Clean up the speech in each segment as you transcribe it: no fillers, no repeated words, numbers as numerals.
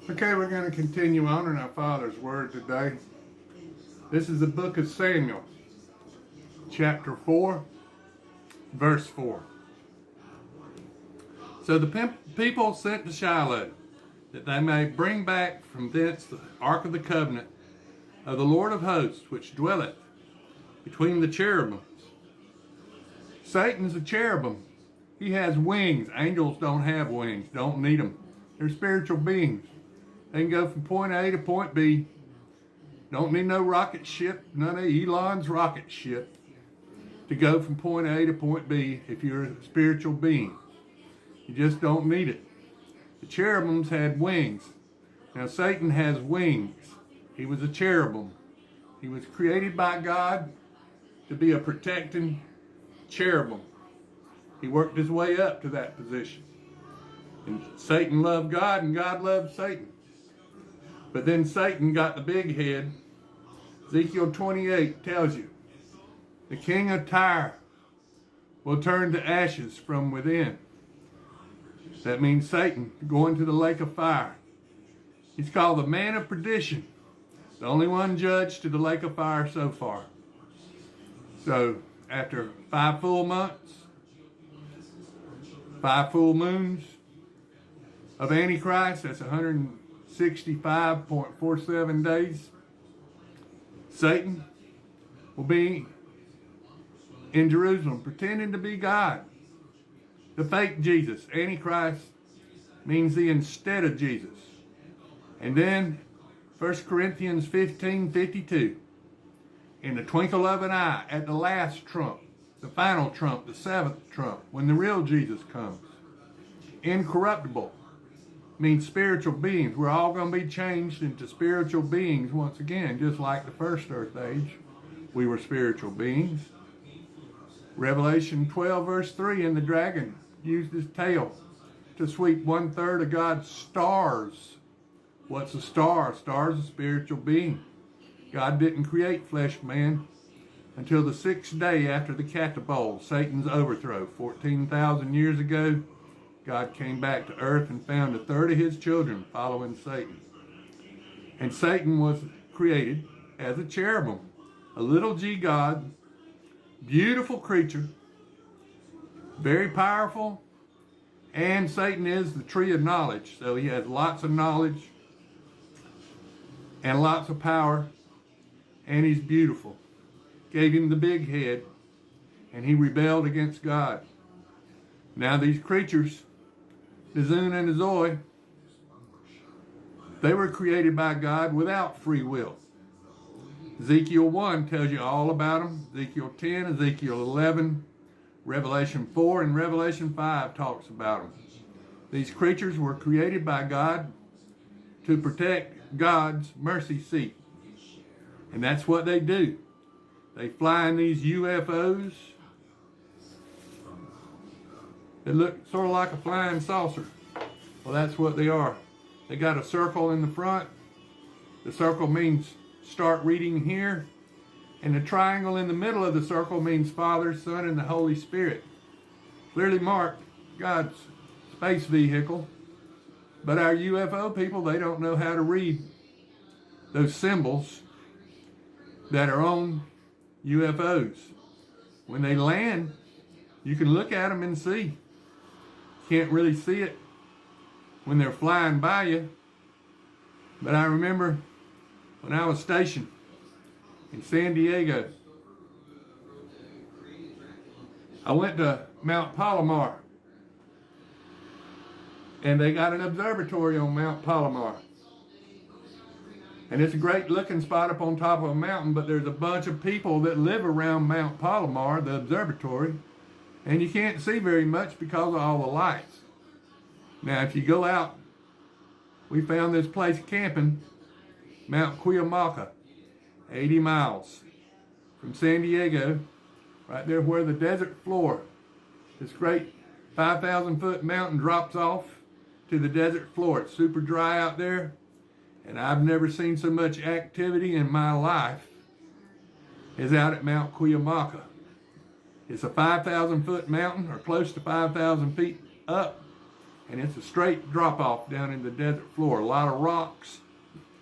Okay, we're going to continue on in our Father's Word today. This is the book of Samuel, chapter 4, verse 4. So the people sent to Shiloh, that they may bring back from thence the ark of the covenant of the Lord of hosts, which dwelleth between the cherubims. Satan's a cherubim. He has wings. Angels don't have wings, don't need them. They're spiritual beings. They can go from point A to point B. Don't need no rocket ship, none of Elon's rocket ship, to go from point A to point B if you're a spiritual being. You just don't need it. The cherubims had wings. Now Satan has wings. He was a cherubim. He was created by God to be a protecting cherubim. He worked his way up to that position. And Satan loved God and God loved Satan. But then Satan got the big head. Ezekiel 28 tells you, the king of Tyre will turn to ashes from within. That means Satan going to the lake of fire. He's called the man of perdition, the only one judged to the lake of fire so far. So after 5 full months, 5 full moons of Antichrist, that's 165.47 days, Satan will be in Jerusalem pretending to be God. The fake Jesus. Antichrist means the instead of Jesus. And then 1 Corinthians 15:52. In the twinkle of an eye, at the last trump, the final trump, the 7th trump, when the real Jesus comes. Incorruptible means spiritual beings. We're all going to be changed into spiritual beings once again, just like the first earth age. We were spiritual beings. Revelation 12 verse 3, and the dragon used his tail to sweep 1/3 of God's stars. What's a star? A star is a spiritual being. God didn't create flesh man until the 6th day after the catapult, Satan's overthrow. 14,000 years ago, God came back to earth and found 1/3 of his children following Satan. And Satan was created as a cherubim, a little g God, beautiful creature, very powerful, and Satan is the tree of knowledge. So he has lots of knowledge and lots of power, and he's beautiful. Gave him the big head, and he rebelled against God. Now these creatures, the Zun and the Zoe, they were created by God without free will. Ezekiel 1 tells you all about them. Ezekiel 10, Ezekiel 11, Revelation 4, and Revelation 5 talks about them. These creatures were created by God to protect God's mercy seat. And that's what they do. They fly in these UFOs that look sort of like a flying saucer. Well, that's what they are. They got a circle in the front. The circle means start reading here. And the triangle in the middle of the circle means Father, Son, and the Holy Spirit. Clearly marked God's space vehicle. But our UFO people, they don't know how to read those symbols that are on UFOs. When they land, you can look at them and see. Can't really see it when they're flying by you. But I remember when I was stationed in San Diego, I went to Mount Palomar, and they got an observatory on Mount Palomar. And it's a great looking spot up on top of a mountain, but there's a bunch of people that live around Mount Palomar, the observatory, and you can't see very much because of all the lights. Now, if you go out, we found this place camping, Mount Cuyamaca, 80 miles from San Diego, right there where the desert floor, this great 5,000 foot mountain drops off to the desert floor. It's super dry out there. And I've never seen so much activity in my life as out at Mount Cuyamaca. It's a 5,000 foot mountain, or close to 5,000 feet up, and it's a straight drop off down in the desert floor. A lot of rocks,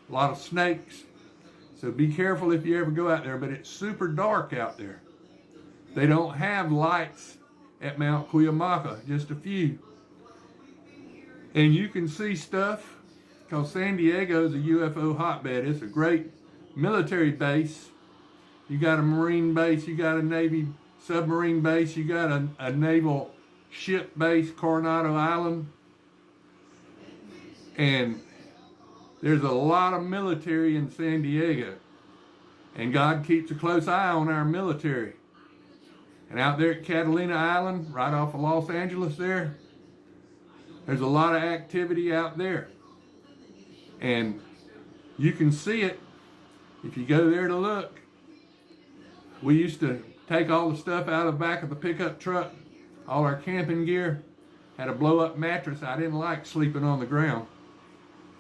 a lot of snakes. So be careful if you ever go out there, but it's super dark out there. They don't have lights at Mount Cuyamaca, just a few. And you can see stuff because San Diego is a UFO hotbed. It's a great military base. You got a Marine base, you got a Navy submarine base, you got a naval ship base, Coronado Island. And there's a lot of military in San Diego. And God keeps a close eye on our military. And out there at Catalina Island, right off of Los Angeles there's a lot of activity out there. And you can see it if you go there to look. We used to take all the stuff out of the back of the pickup truck, all our camping gear. Had a blow-up mattress. I didn't like sleeping on the ground.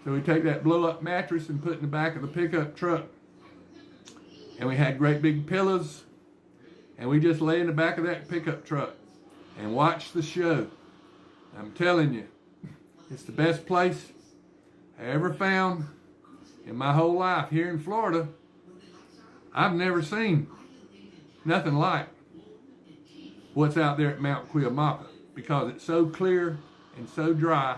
So we take that blow-up mattress and put it in the back of the pickup truck. And we had great big pillows. And we just lay in the back of that pickup truck and watch the show. I'm telling you, it's the best place I ever found in my whole life. Here in Florida, I've never seen nothing like what's out there at Mount Cuyamaca, because it's so clear and so dry,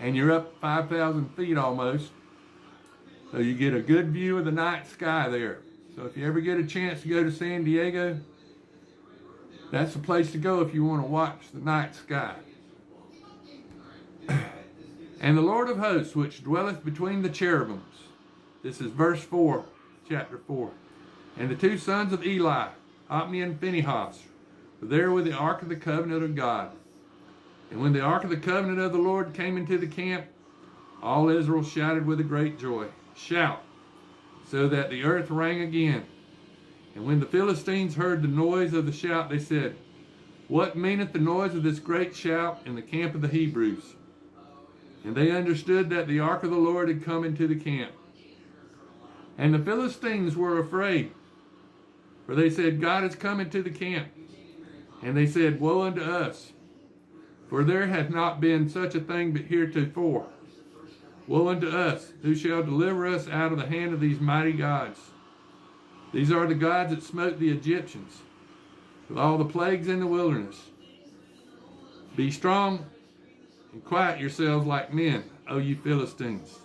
and you're up 5,000 feet almost, so you get a good view of the night sky there. So if you ever get a chance to go to San Diego, that's the place to go if you want to watch the night sky. And the Lord of hosts, which dwelleth between the cherubims. This is verse 4, chapter 4. And the two sons of Eli, Hophni and Phinehas, were there with the ark of the covenant of God. And when the ark of the covenant of the Lord came into the camp, all Israel shouted with a great joy. Shout, so that the earth rang again. And when the Philistines heard the noise of the shout, they said, What meaneth the noise of this great shout in the camp of the Hebrews? And they understood that the ark of the Lord had come into the camp. And the Philistines were afraid, for they said, God has come into the camp. And they said, Woe unto us, for there hath not been such a thing but heretofore. Woe unto us, who shall deliver us out of the hand of these mighty gods? These are the gods that smote the Egyptians with all the plagues in the wilderness. Be strong and quiet yourselves like men, O ye Philistines,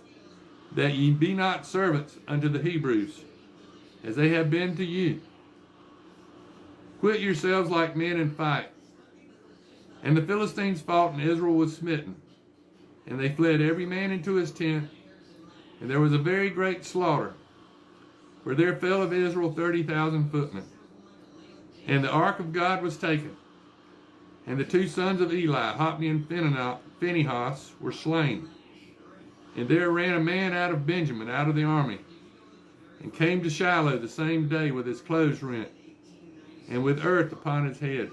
that ye be not servants unto the Hebrews, as they have been to you. Quit yourselves like men and fight. And the Philistines fought, and Israel was smitten. And they fled every man into his tent, and there was a very great slaughter. For there fell of Israel 30,000 footmen. And the ark of God was taken. And the two sons of Eli, Hophni and Phinehas, were slain. And there ran a man out of Benjamin, out of the army, and came to Shiloh the same day with his clothes rent, and with earth upon his head.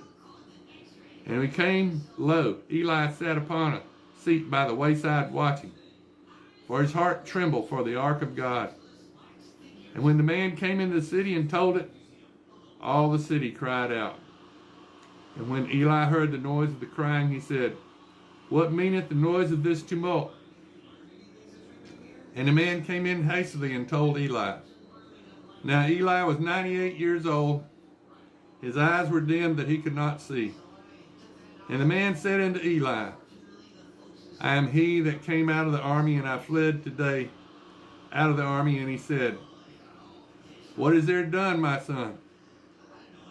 And when he came, lo, Eli sat upon a seat by the wayside watching, for his heart trembled for the ark of God. And when the man came into the city and told it, all the city cried out. And when Eli heard the noise of the crying, he said, What meaneth the noise of this tumult? And the man came in hastily and told Eli. Now Eli was 98 years old. His eyes were dim that he could not see. And the man said unto Eli, I am he that came out of the army, and I fled today out of the army. And he said, What is there done, my son?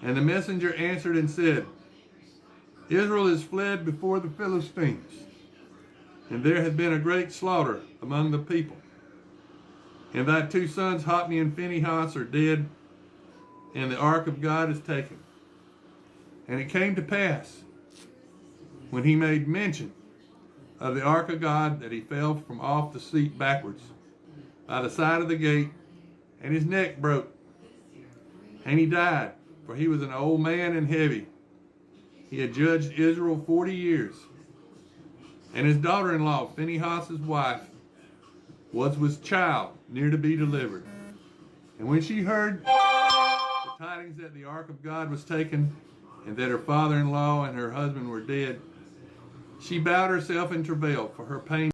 And the messenger answered and said, Israel is fled before the Philistines, and there hath been a great slaughter among the people. And thy two sons, Hophni and Phinehas, are dead, and the ark of God is taken. And it came to pass, when he made mention of the ark of God, that he fell from off the seat backwards by the side of the gate, and his neck broke. And he died, for he was an old man and heavy. He had judged Israel 40 years. And his daughter-in-law, Phinehas' wife, was with child, near to be delivered. And when she heard the tidings that the ark of God was taken, and that her father-in-law and her husband were dead, She bowed herself in travail, for her pain